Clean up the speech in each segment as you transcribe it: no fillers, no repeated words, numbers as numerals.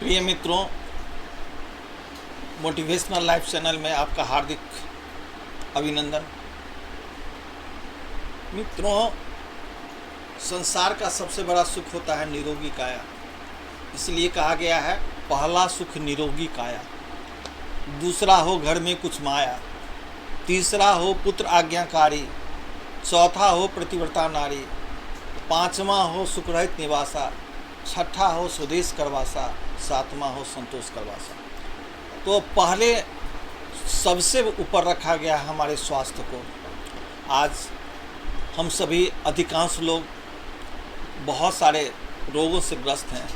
प्रिय मित्रों, motivational life channel में आपका हार्दिक अभिनंदन। मित्रों, संसार का सबसे बड़ा सुख होता है निरोगी काया। इसलिए कहा गया है पहला सुख निरोगी काया, दूसरा हो घर में कुछ माया, तीसरा हो पुत्र आज्ञाकारी, चौथा हो प्रतिव्रता नारी, पांचवा हो सुखरहित निवासा, छठा हो स्वदेश करवासा, सातवां हो संतोष करवासा। तो पहले सबसे ऊपर रखा गया है हमारे स्वास्थ्य को। आज हम सभी अधिकांश लोग बहुत सारे रोगों से ग्रस्त हैं।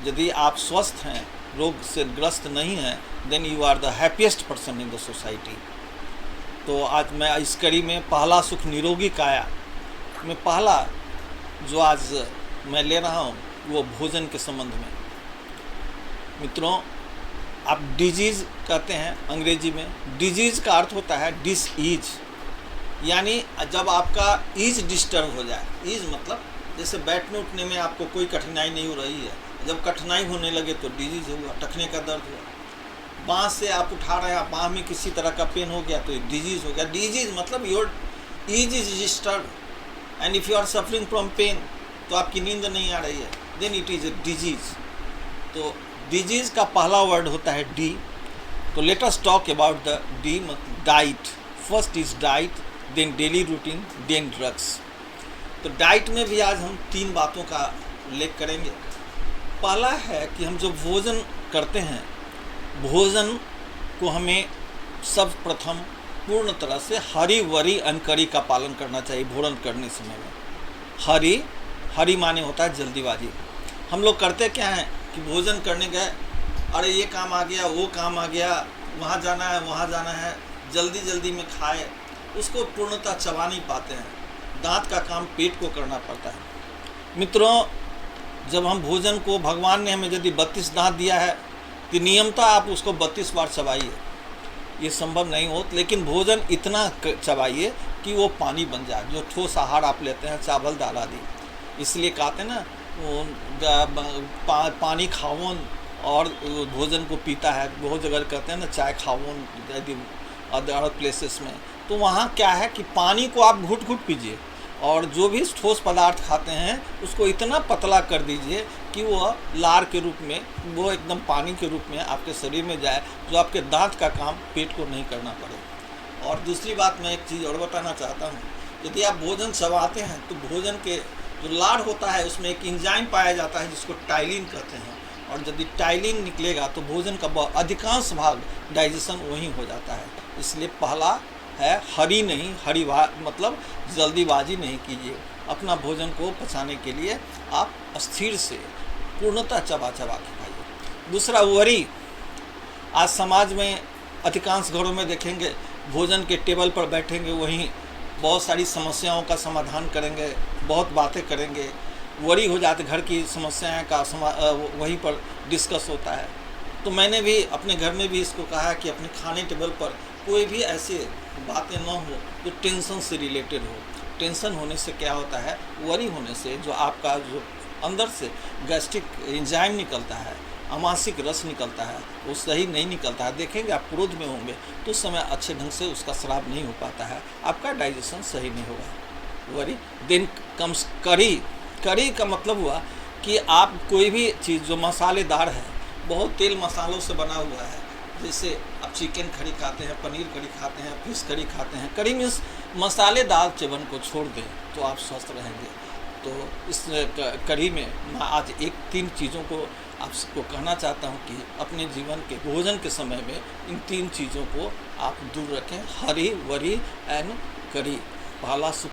यदि आप स्वस्थ हैं, रोग से ग्रस्त नहीं हैं, then you are the happiest person in the society. तो आज मैं इस कड़ी में पहला सुख निरोगी काया में पहला जो आज मैं ले रहा हूँ वो भोजन के संबंध में। मित्रों, आप डिजीज़ कहते हैं अंग्रेजी में। डिजीज़ का अर्थ होता है डिस ईज, यानी जब आपका ईज डिस्टर्ब हो जाए। ईज मतलब जैसे बैठने उठने में आपको कोई कठिनाई नहीं हो रही है, जब कठिनाई होने लगे तो डिजीज़ हुआ, टखने का दर्द हुआ। बाँह से आप उठा रहे हैं, बाँह में किसी तरह का पेन हो गया तो डिजीज़ हो गया। डिजीज़ मतलब your ease is disturb, and if you are suffering from pain, तो आपकी नींद नहीं आ रही है, then it is a disease. तो डिजीज़ का पहला वर्ड होता है डी। तो let us talk about the D. Diet, first is diet, then daily routine, then drugs. तो डाइट में भी आज हम 3 बातों का उल्लेख करेंगे। पहला है कि हम जो भोजन करते हैं, भोजन को हमें सब प्रथम पूर्ण तरह से हरी वरी अनकरी का पालन करना चाहिए। भोजन करने समय में हरी माने होता है जल्दीबाजी। हम लोग करते क्या हैं कि भोजन करने गए, अरे ये काम आ गया, वो काम आ गया, वहाँ जाना है, वहाँ जाना है, जल्दी जल्दी में खाए, उसको पूर्णतः चबा नहीं पाते हैं। दांत का काम पेट को करना पड़ता है। मित्रों, जब हम भोजन को, भगवान ने हमें यदि 32 दांत दिया है तो नियमतः आप उसको 32 बार चबाइए। ये संभव नहीं हो, लेकिन भोजन इतना चबाइए कि वो पानी बन जाए। जो ठोस आहार आप लेते हैं, चावल दाल आदि, इसलिए कहते हैं ना पानी खाओन और भोजन को पीता है। बहुत जगह कहते हैं ना चाय खाओन, यदि अदर प्लेसेस में, तो वहाँ क्या है कि पानी को आप घुट घुट पीजिए और जो भी ठोस पदार्थ खाते हैं उसको इतना पतला कर दीजिए कि वो लार के रूप में, वो एकदम पानी के रूप में आपके शरीर में जाए, जो आपके दांत का काम पेट को नहीं करना पड़े। और दूसरी बात मैं एक चीज़ और बताना चाहता हूँ, यदि आप भोजन चबाते हैं तो भोजन के जो लार होता है उसमें एक एंजाइम पाया जाता है जिसको टाइलिन कहते हैं, और यदि टाइलिन निकलेगा तो भोजन का अधिकांश भाग डाइजेशन वहीं हो जाता है। इसलिए पहला है हरी नहीं, मतलब जल्दीबाजी नहीं कीजिए। अपना भोजन को पचाने के लिए आप स्थिर से पूर्णतः चबा के खाइए। दूसरा वरी। आज समाज में अधिकांश घरों में देखेंगे, भोजन के टेबल पर बैठेंगे, वहीं बहुत सारी समस्याओं का समाधान करेंगे, बहुत बातें करेंगे, वरी हो जाते, घर की समस्याएं का वहीं पर डिस्कस होता है। तो मैंने भी अपने घर में भी इसको कहा है कि अपने खाने टेबल पर कोई भी ऐसी बातें न हो जो टेंशन से रिलेटेड हो। टेंशन होने से क्या होता है, वरी होने से जो आपका जो अंदर से गैस्ट्रिक एंजाइम निकलता है, अमाशयिक रस निकलता है, वो सही नहीं निकलता है। देखेंगे आप क्रोध में होंगे तो उस समय अच्छे ढंग से उसका स्राव नहीं हो पाता है, आपका डाइजेशन सही नहीं होगा। वरी। देन कम्स करी। करी का मतलब हुआ कि आप कोई भी चीज़ जो मसालेदार है, बहुत तेल मसालों से बना हुआ है, जैसे आप चिकन करी खाते हैं, पनीर करी खाते हैं, फिश करी खाते हैं, करी मीन्स मसालेदार सेवन को छोड़ दें तो आप स्वस्थ रहेंगे। तो इस कड़ी में मैं आज 3 चीज़ों को आपको कहना चाहता हूँ कि अपने जीवन के भोजन के समय में इन 3 चीज़ों को आप दूर रखें। हरी वरी एंड करी। पहला